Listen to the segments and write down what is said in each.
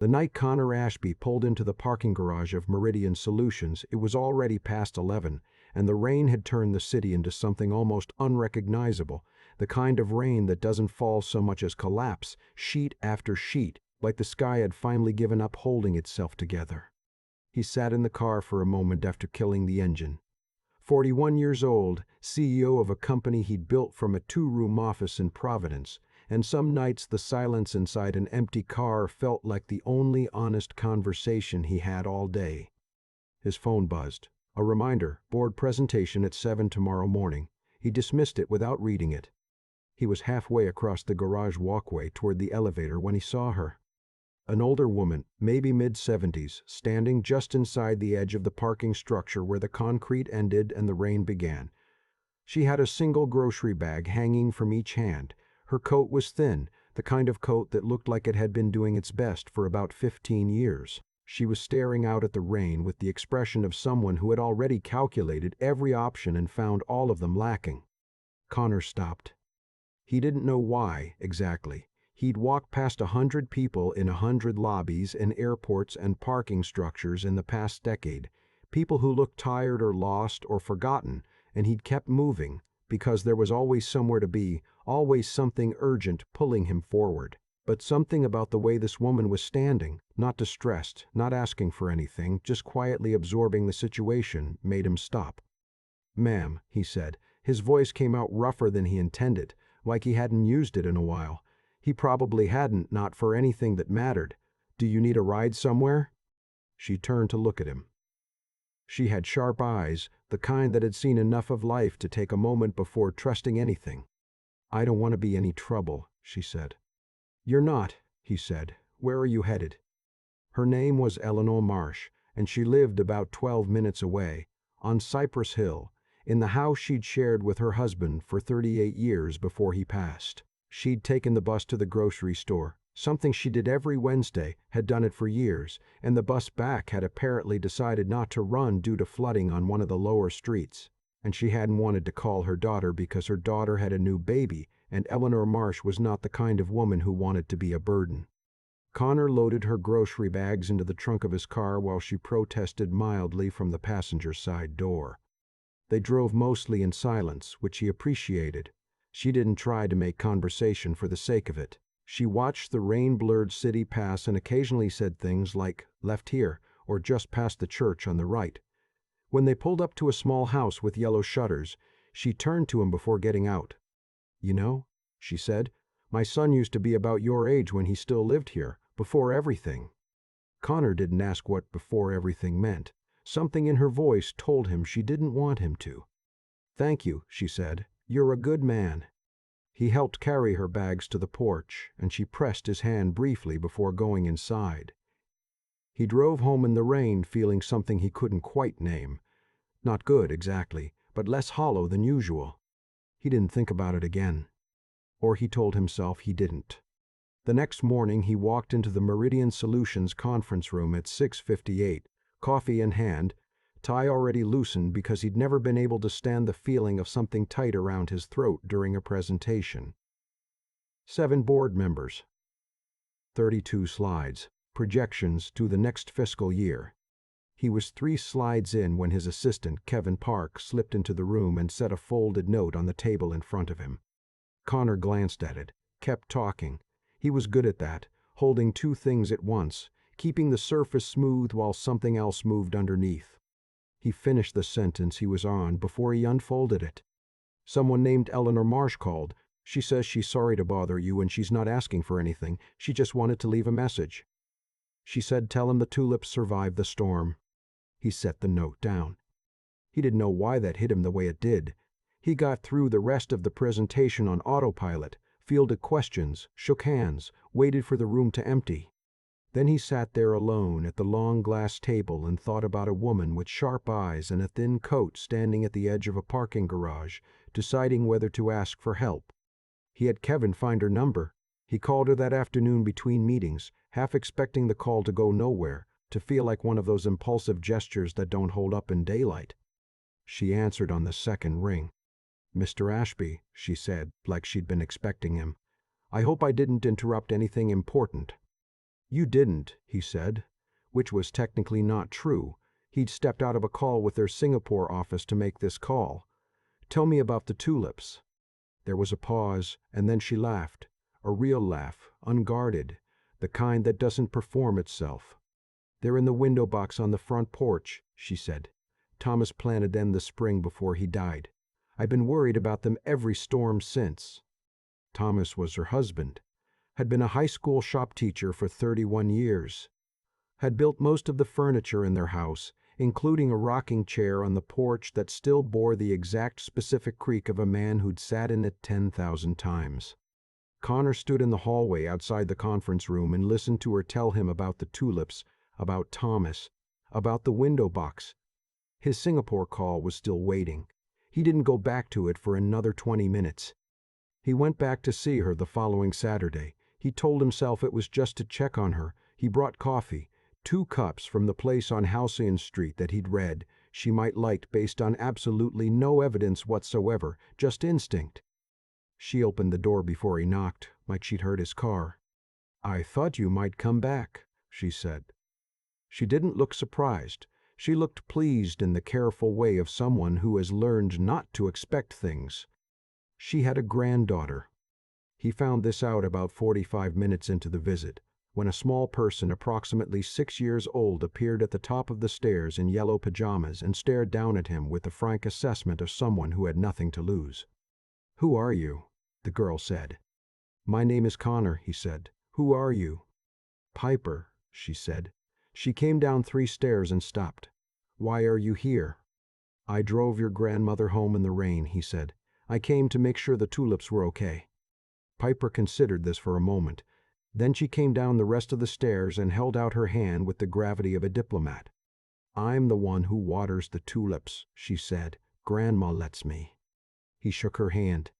The night Connor Ashby pulled into the parking garage of Meridian Solutions, it was already past 11, and the rain had turned the city into something almost unrecognizable, the kind of rain that doesn't fall so much as collapse, sheet after sheet, like the sky had finally given up holding itself together. He sat in the car for a moment after killing the engine. 41 years old, CEO of a company he'd built from a two-room office in Providence, and some nights the silence inside an empty car felt like the only honest conversation he had all day. His phone buzzed. A reminder, board presentation at 7 tomorrow morning. He dismissed it without reading it. He was halfway across the garage walkway toward the elevator when he saw her. An older woman, maybe mid-70s, standing just inside the edge of the parking structure where the concrete ended and the rain began. She had a single grocery bag hanging from each hand. Her coat was thin, the kind of coat that looked like it had been doing its best for about 15 years. She was staring out at the rain with the expression of someone who had already calculated every option and found all of them lacking. Connor stopped. He didn't know why, exactly. He'd walked past 100 people in 100 lobbies in airports and parking structures in the past decade, people who looked tired or lost or forgotten, and he'd kept moving, because there was always somewhere to be, always something urgent pulling him forward. But something about the way this woman was standing, not distressed, not asking for anything, just quietly absorbing the situation, made him stop. "Ma'am," he said. His voice came out rougher than he intended, like he hadn't used it in a while. He probably hadn't, not for anything that mattered. "Do you need a ride somewhere?" She turned to look at him. She had sharp eyes, the kind that had seen enough of life to take a moment before trusting anything. "I don't want to be any trouble," she said. "You're not," he said. "Where are you headed?" Her name was Eleanor Marsh, and she lived about 12 minutes away, on Cypress Hill, in the house she'd shared with her husband for 38 years before he passed. She'd taken the bus to the grocery store, something she did every Wednesday, had done it for years, and the bus back had apparently decided not to run due to flooding on one of the lower streets. And she hadn't wanted to call her daughter because her daughter had a new baby, and Eleanor Marsh was not the kind of woman who wanted to be a burden. Connor loaded her grocery bags into the trunk of his car while she protested mildly from the passenger side door. They drove mostly in silence, which he appreciated. She didn't try to make conversation for the sake of it. She watched the rain-blurred city pass and occasionally said things like, "Left here," or "just past the church on the right." When they pulled up to a small house with yellow shutters, she turned to him before getting out. "You know," she said, "my son used to be about your age when he still lived here, before everything." Connor didn't ask what "before everything" meant. Something in her voice told him she didn't want him to. "Thank you," she said. "You're a good man." He helped carry her bags to the porch, and she pressed his hand briefly before going inside. He drove home in the rain feeling something he couldn't quite name. Not good, exactly, but less hollow than usual. He didn't think about it again. Or he told himself he didn't. The next morning he walked into the Meridian Solutions conference room at 6:58, coffee in hand, tie already loosened because he'd never been able to stand the feeling of something tight around his throat during a presentation. 7 board members. 32 slides, projections to the next fiscal year. He was 3 slides in when his assistant, Kevin Park, slipped into the room and set a folded note on the table in front of him. Connor glanced at it, kept talking. He was good at that, holding 2 things at once, keeping the surface smooth while something else moved underneath. He finished the sentence he was on before he unfolded it. "Someone named Eleanor Marsh called. She says she's sorry to bother you and she's not asking for anything. She just wanted to leave a message. She said tell him the tulips survived the storm." He set the note down. He didn't know why that hit him the way it did. He got through the rest of the presentation on autopilot, fielded questions, shook hands, waited for the room to empty. Then he sat there alone at the long glass table and thought about a woman with sharp eyes and a thin coat standing at the edge of a parking garage, deciding whether to ask for help. He had Kevin find her number. He called her that afternoon between meetings, half expecting the call to go nowhere, to feel like one of those impulsive gestures that don't hold up in daylight. She answered on the second ring. "Mr. Ashby," she said, like she'd been expecting him. "I hope I didn't interrupt anything important." You didn't, he said, which was technically not true. He'd stepped out of a call with their Singapore office to make this call. Tell me about the tulips. There was a pause, and then she laughed. A real laugh, unguarded, the kind that doesn't perform itself. They're in the window box on the front porch, she said. Thomas planted them the spring before he died. I've been worried about them every storm since. Thomas was her husband, had been a high school shop teacher for 31 years, had built most of the furniture in their house, including a rocking chair on the porch that still bore the exact specific creak of a man who'd sat in it 10,000 times. Connor stood in the hallway outside the conference room and listened to her tell him about the tulips, about Thomas, about the window box. His Singapore call was still waiting. He didn't go back to it for another 20 minutes. He went back to see her the following Saturday. He told himself it was just to check on her. He brought coffee, 2 cups from the place on Halcyon Street that he'd read she might like based on absolutely no evidence whatsoever, just instinct. She opened the door before he knocked, like she'd heard his car. "I thought you might come back," she said. She didn't look surprised. She looked pleased in the careful way of someone who has learned not to expect things. She had a granddaughter. He found this out about 45 minutes into the visit, when a small person approximately 6 years old appeared at the top of the stairs in yellow pajamas and stared down at him with the frank assessment of someone who had nothing to lose. "Who are you?" the girl said. "My name is Connor," he said. "Who are you?" "Piper," she said. She came down 3 stairs and stopped. "Why are you here?" "I drove your grandmother home in the rain," he said. "I came to make sure the tulips were okay." Piper considered this for a moment. Then she came down the rest of the stairs and held out her hand with the gravity of a diplomat. "I'm the one who waters the tulips," she said. "Grandma lets me." He shook her hand.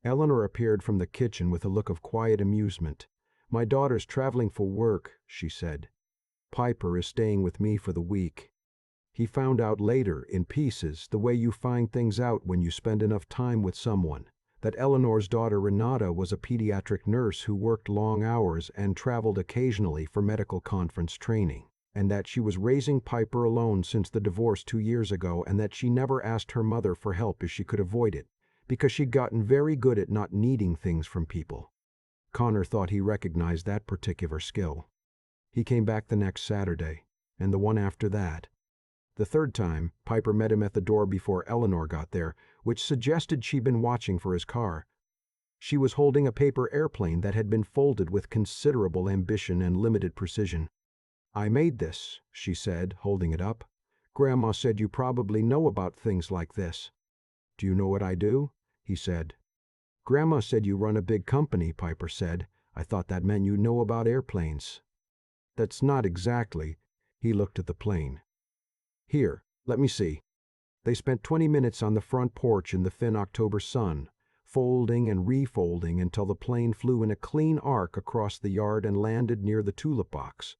Eleanor appeared from the kitchen with a look of quiet amusement. "My daughter's traveling for work," she said. "Piper is staying with me for the week." He found out later, in pieces, the way you find things out when you spend enough time with someone, that Eleanor's daughter Renata was a pediatric nurse who worked long hours and traveled occasionally for medical conference training, and that she was raising Piper alone since the divorce 2 years ago, and that she never asked her mother for help if she could avoid it, because she'd gotten very good at not needing things from people. Connor thought he recognized that particular skill. He came back the next Saturday, and the one after that. The third time, Piper met him at the door before Eleanor got there, which suggested she'd been watching for his car. She was holding a paper airplane that had been folded with considerable ambition and limited precision. "I made this," she said, holding it up. "Grandma said you probably know about things like this." "Do you know what I do?" he said. "Grandma said you run a big company," Piper said. "I thought that meant you know about airplanes." "That's not exactly." He looked at the plane. "Here, let me see." They spent 20 minutes on the front porch in the thin October sun, folding and refolding until the plane flew in a clean arc across the yard and landed near the tulip box.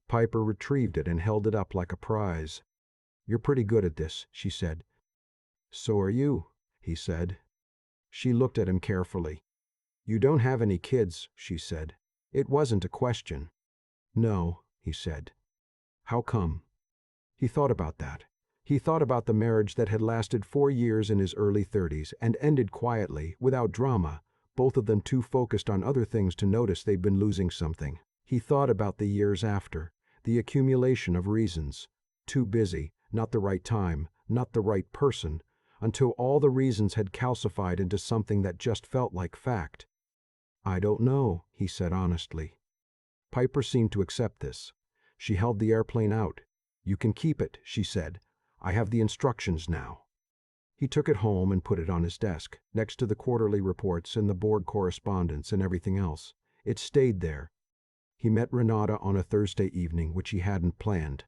Piper retrieved it and held it up like a prize. "You're pretty good at this," she said. "So are you," he said. She looked at him carefully. "You don't have any kids," she said. It wasn't a question. "No," he said. "How come?" He thought about that. He thought about the marriage that had lasted 4 years in his early 30s and ended quietly, without drama, both of them too focused on other things to notice they'd been losing something. He thought about the years after, the accumulation of reasons. Too busy, not the right time, not the right person, until all the reasons had calcified into something that just felt like fact. "I don't know," he said honestly. Piper seemed to accept this. She held the airplane out. "You can keep it," she said. "I have the instructions now." He took it home and put it on his desk, next to the quarterly reports and the board correspondence and everything else. It stayed there. He met Renata on a Thursday evening, which he hadn't planned.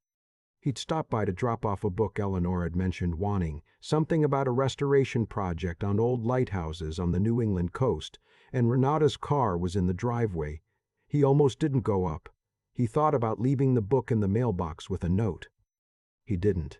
He'd stopped by to drop off a book Eleanor had mentioned wanting, something about a restoration project on old lighthouses on the New England coast, and Renata's car was in the driveway. He almost didn't go up. He thought about leaving the book in the mailbox with a note. He didn't.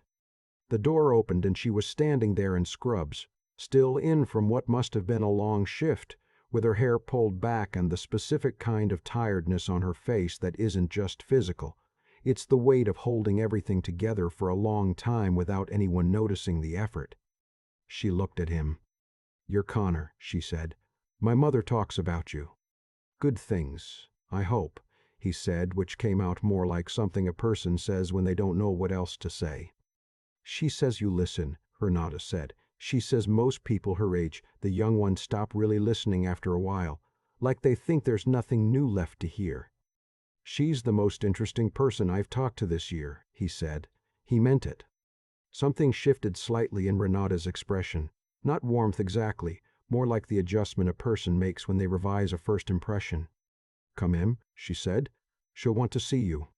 The door opened and she was standing there in scrubs, still in from what must have been a long shift, with her hair pulled back and the specific kind of tiredness on her face that isn't just physical. It's the weight of holding everything together for a long time without anyone noticing the effort. She looked at him. "You're Connor," she said. "My mother talks about you." "Good things, I hope," he said, which came out more like something a person says when they don't know what else to say. "She says you listen," Renata said. "She says most people her age, the young ones, stop really listening after a while, like they think there's nothing new left to hear." "She's the most interesting person I've talked to this year," he said. He meant it. Something shifted slightly in Renata's expression. Not warmth exactly, more like the adjustment a person makes when they revise a first impression. "Come in," she said. "She'll want to see you."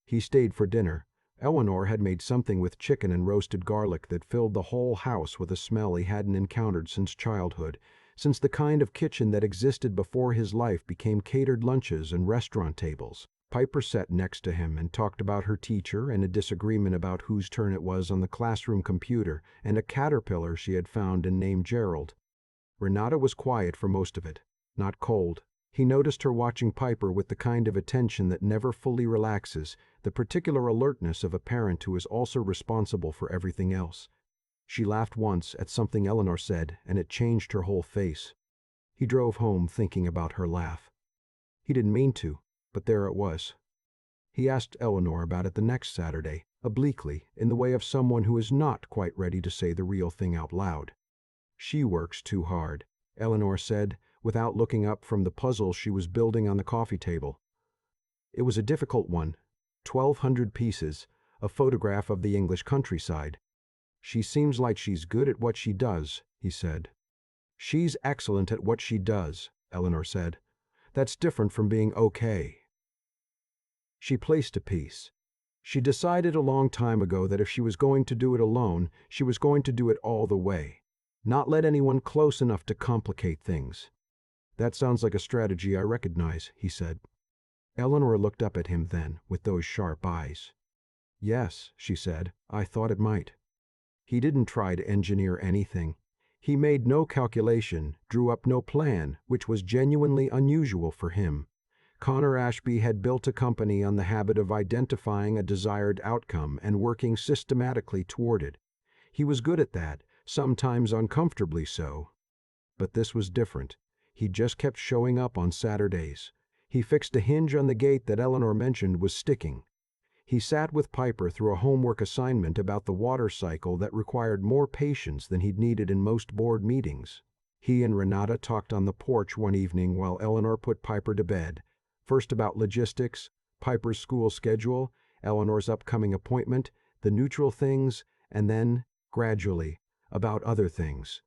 He stayed for dinner. Eleanor had made something with chicken and roasted garlic that filled the whole house with a smell he hadn't encountered since childhood, since the kind of kitchen that existed before his life became catered lunches and restaurant tables. Piper sat next to him and talked about her teacher and a disagreement about whose turn it was on the classroom computer and a caterpillar she had found and named Gerald. Renata was quiet for most of it, not cold. He noticed her watching Piper with the kind of attention that never fully relaxes, the particular alertness of a parent who is also responsible for everything else. She laughed once at something Eleanor said, and it changed her whole face. He drove home thinking about her laugh. He didn't mean to, but there it was. He asked Eleanor about it the next Saturday, obliquely, in the way of someone who is not quite ready to say the real thing out loud. "She works too hard," Eleanor said, without looking up from the puzzle she was building on the coffee table. It was a difficult one, 1,200 pieces, a photograph of the English countryside. "She seems like she's good at what she does," he said. "She's excellent at what she does," Eleanor said. "That's different from being okay." She placed a piece. She decided a long time ago that if she was going to do it alone, she was going to do it all the way. Not let anyone close enough to complicate things. "That sounds like a strategy I recognize," he said. Eleanor looked up at him then, with those sharp eyes. "Yes," she said, "I thought it might." He didn't try to engineer anything. He made no calculation, drew up no plan, which was genuinely unusual for him. Connor Ashby had built a company on the habit of identifying a desired outcome and working systematically toward it. He was good at that, sometimes uncomfortably so. But this was different. He just kept showing up on Saturdays. He fixed a hinge on the gate that Eleanor mentioned was sticking. He sat with Piper through a homework assignment about the water cycle that required more patience than he'd needed in most board meetings. He and Renata talked on the porch one evening while Eleanor put Piper to bed, first about logistics, Piper's school schedule, Eleanor's upcoming appointment, the neutral things, and then, gradually, about other things.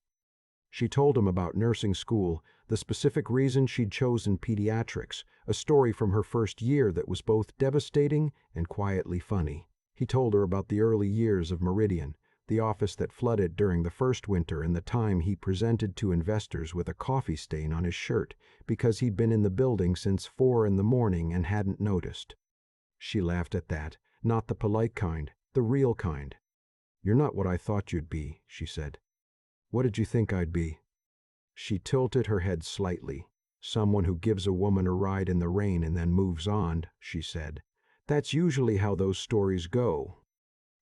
She told him about nursing school, the specific reason she'd chosen pediatrics, a story from her first year that was both devastating and quietly funny. He told her about the early years of Meridian, the office that flooded during the first winter and the time he presented to investors with a coffee stain on his shirt because he'd been in the building since 4 in the morning and hadn't noticed. She laughed at that, not the polite kind, the real kind. "You're not what I thought you'd be," she said. "What did you think I'd be?" She tilted her head slightly. "Someone who gives a woman a ride in the rain and then moves on," she said. "That's usually how those stories go."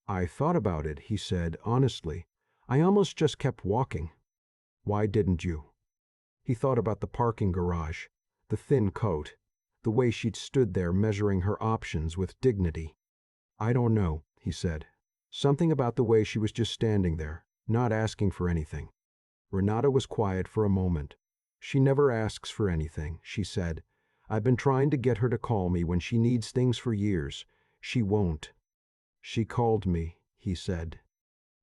"I thought about it," he said, honestly. "I almost just kept walking." "Why didn't you?" He thought about the parking garage, the thin coat, the way she'd stood there measuring her options with dignity. "I don't know," he said. Something about the way she was just standing there, not asking for anything. Renata was quiet for a moment. "She never asks for anything," she said. "I've been trying to get her to call me when she needs things for years. She won't." "She called me," he said.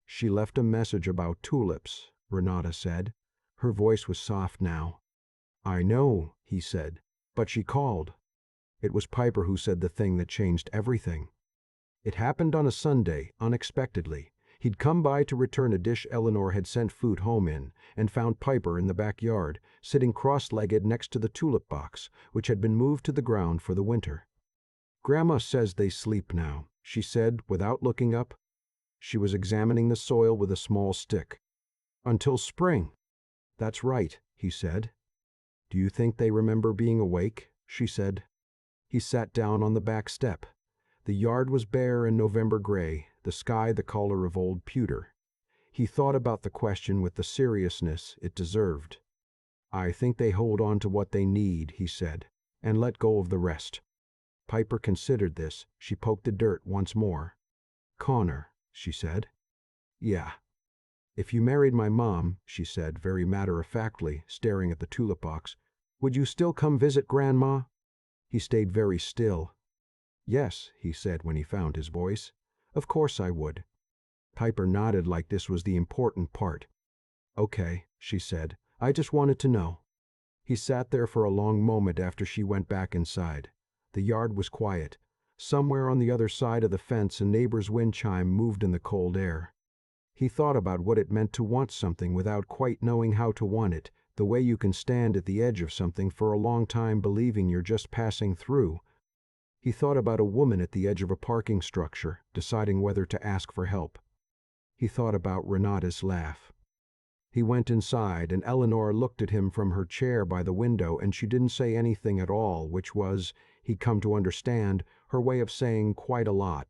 "She left a message about tulips," Renata said. Her voice was soft now. "I know," he said, "but she called." It was Piper who said the thing that changed everything. It happened on a Sunday, unexpectedly. He'd come by to return a dish Eleanor had sent food home in, and found Piper in the backyard, sitting cross-legged next to the tulip box, which had been moved to the ground for the winter. "Grandma says they sleep now," she said, without looking up. She was examining the soil with a small stick. "Until spring." "That's right," he said. "Do you think they remember being awake?" she said. He sat down on the back step. The yard was bare and November gray, the sky the color of old pewter. He thought about the question with the seriousness it deserved. "I think they hold on to what they need," he said, "and let go of the rest." Piper considered this. She poked the dirt once more. "Connor," she said. "Yeah." "If you married my mom," she said, very matter-of-factly, staring at the tulip box, "would you still come visit Grandma?" He stayed very still. "Yes," he said when he found his voice. "Of course I would." Piper nodded like this was the important part. "Okay," she said. "I just wanted to know." He sat there for a long moment after she went back inside. The yard was quiet. Somewhere on the other side of the fence a neighbor's wind chime moved in the cold air. He thought about what it meant to want something without quite knowing how to want it, the way you can stand at the edge of something for a long time believing you're just passing through. He thought about a woman at the edge of a parking structure, deciding whether to ask for help. He thought about Renata's laugh. He went inside, and Eleanor looked at him from her chair by the window, and she didn't say anything at all, which was, he'd come to understand, her way of saying quite a lot.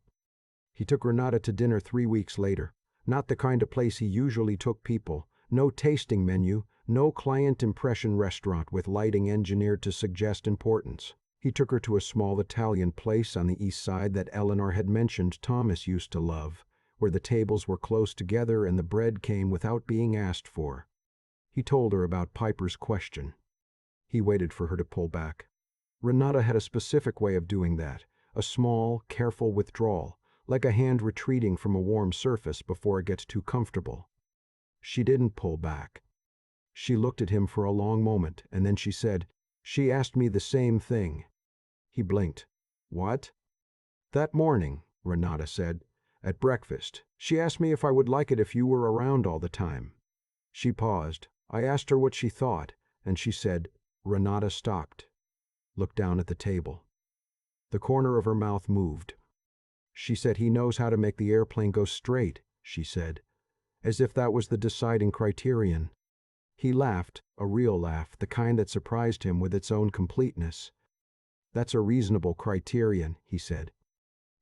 He took Renata to dinner 3 weeks later. Not the kind of place he usually took people. No tasting menu, no client impression restaurant with lighting engineered to suggest importance. He took her to a small Italian place on the east side that Eleanor had mentioned Thomas used to love, where the tables were close together and the bread came without being asked for. He told her about Piper's question. He waited for her to pull back. Renata had a specific way of doing that, a small, careful withdrawal, like a hand retreating from a warm surface before it gets too comfortable. She didn't pull back. She looked at him for a long moment, and then she said, "She asked me the same thing." He blinked. "What?" "That morning," Renata said, "at breakfast, she asked me if I would like it if you were around all the time." She paused. I asked her what she thought, and she said, Renata stopped, looked down at the table. The corner of her mouth moved. She said, "He knows how to make the airplane go straight," she said, as if that was the deciding criterion. He laughed, a real laugh, the kind that surprised him with its own completeness. "That's a reasonable criterion," he said.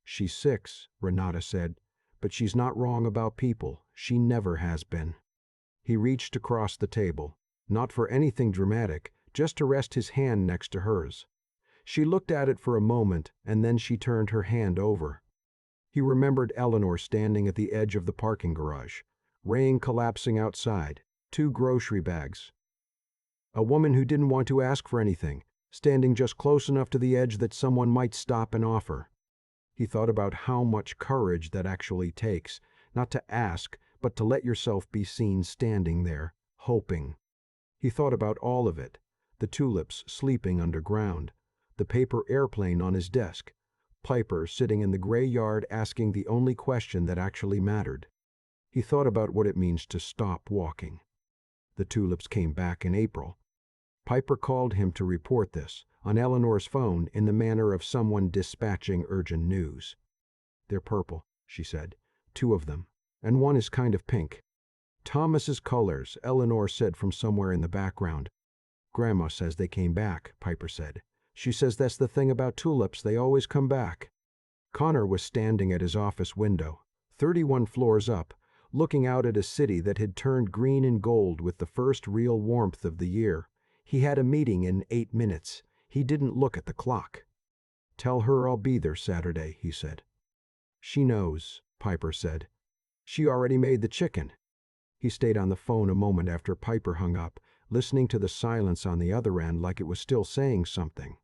"She's 6, Renata said, "but she's not wrong about people. She never has been." He reached across the table, not for anything dramatic, just to rest his hand next to hers. She looked at it for a moment, and then she turned her hand over. He remembered Eleanor standing at the edge of the parking garage, rain collapsing outside, 2 grocery bags. A woman who didn't want to ask for anything, standing just close enough to the edge that someone might stop and offer. He thought about how much courage that actually takes, not to ask, but to let yourself be seen standing there, hoping. He thought about all of it, the tulips sleeping underground, the paper airplane on his desk, Piper sitting in the gray yard asking the only question that actually mattered. He thought about what it means to stop walking. The tulips came back in April. Piper called him to report this, on Eleanor's phone, in the manner of someone dispatching urgent news. "They're purple," she said. "2 of them, and one is kind of pink." "Thomas's colors," Eleanor said from somewhere in the background. "Grandma says they came back," Piper said. "She says that's the thing about tulips, they always come back." Connor was standing at his office window, 31 floors up, looking out at a city that had turned green and gold with the first real warmth of the year. He had a meeting in 8 minutes. He didn't look at the clock. "Tell her I'll be there Saturday," he said. "She knows," Piper said. "She already made the chicken." He stayed on the phone a moment after Piper hung up, listening to the silence on the other end like it was still saying something.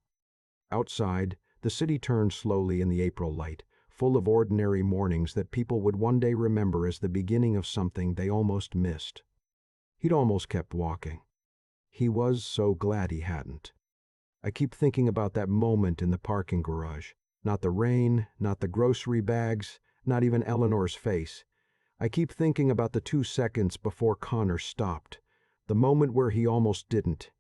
Outside, the city turned slowly in the April light, full of ordinary mornings that people would one day remember as the beginning of something they almost missed. He'd almost kept walking. He was so glad he hadn't. "I keep thinking about that moment in the parking garage. Not the rain, not the grocery bags, not even Eleanor's face. I keep thinking about the 2 seconds before Connor stopped, the moment where he almost didn't.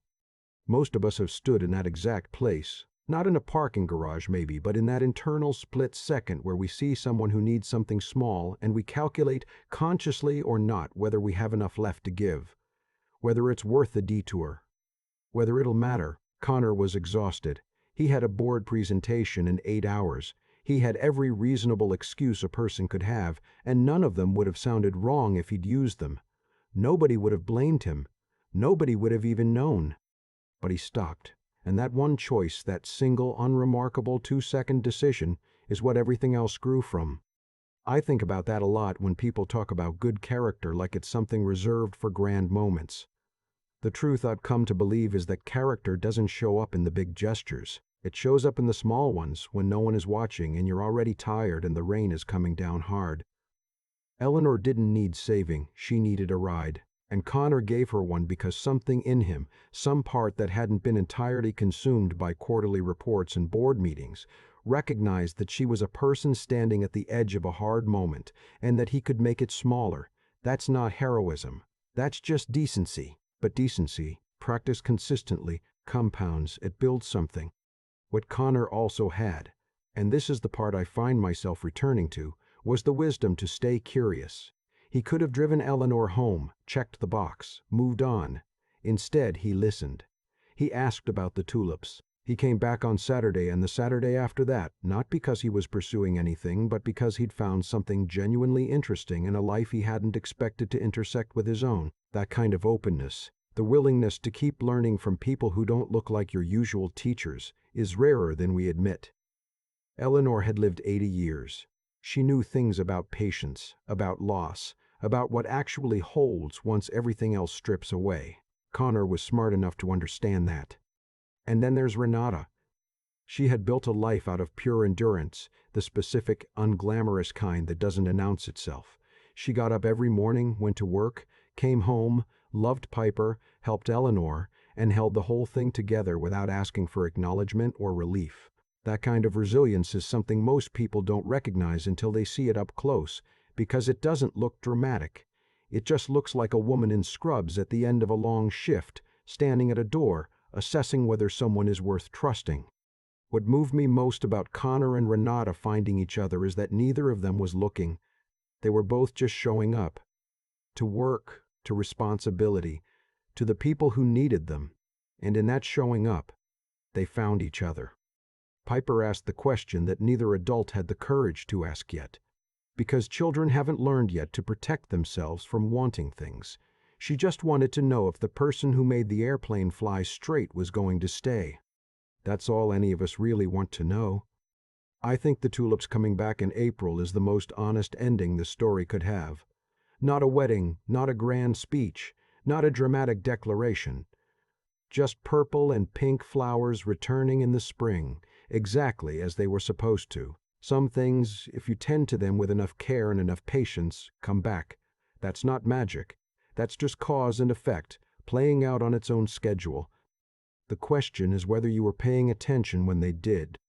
Most of us have stood in that exact place, not in a parking garage maybe, but in that internal split second where we see someone who needs something small and we calculate, consciously or not, whether we have enough left to give, whether it's worth the detour. Whether it'll matter, Connor was exhausted. He had a board presentation in 8 hours. He had every reasonable excuse a person could have, and none of them would have sounded wrong if he'd used them. Nobody would have blamed him. Nobody would have even known. But he stopped. And that one choice, that single, unremarkable 2-second decision, is what everything else grew from. I think about that a lot when people talk about good character like it's something reserved for grand moments. The truth I've come to believe is that character doesn't show up in the big gestures. It shows up in the small ones when no one is watching and you're already tired and the rain is coming down hard. Eleanor didn't need saving, she needed a ride. And Connor gave her one because something in him, some part that hadn't been entirely consumed by quarterly reports and board meetings, recognized that she was a person standing at the edge of a hard moment and that he could make it smaller. That's not heroism. That's just decency. But decency, practiced consistently, compounds, it builds something. What Connor also had, and this is the part I find myself returning to, was the wisdom to stay curious. He could have driven Eleanor home, checked the box, moved on. Instead, he listened. He asked about the tulips. He came back on Saturday and the Saturday after that, not because he was pursuing anything, but because he'd found something genuinely interesting in a life he hadn't expected to intersect with his own. That kind of openness, the willingness to keep learning from people who don't look like your usual teachers, is rarer than we admit. Eleanor had lived 80 years. She knew things about patience, about loss, about what actually holds once everything else strips away. Connor was smart enough to understand that. And then there's Renata. She had built a life out of pure endurance, the specific, unglamorous kind that doesn't announce itself. She got up every morning, went to work, came home, loved Piper, helped Eleanor, and held the whole thing together without asking for acknowledgement or relief. That kind of resilience is something most people don't recognize until they see it up close, because it doesn't look dramatic. It just looks like a woman in scrubs at the end of a long shift, standing at a door, assessing whether someone is worth trusting. What moved me most about Connor and Renata finding each other is that neither of them was looking. They were both just showing up. To work, to responsibility, to the people who needed them. And in that showing up, they found each other. Piper asked the question that neither adult had the courage to ask yet. Because children haven't learned yet to protect themselves from wanting things. She just wanted to know if the person who made the airplane fly straight was going to stay. That's all any of us really want to know. I think the tulips coming back in April is the most honest ending the story could have. Not a wedding, not a grand speech, not a dramatic declaration. Just purple and pink flowers returning in the spring, exactly as they were supposed to. Some things, if you tend to them with enough care and enough patience, come back. That's not magic. That's just cause and effect, playing out on its own schedule. The question is whether you were paying attention when they did.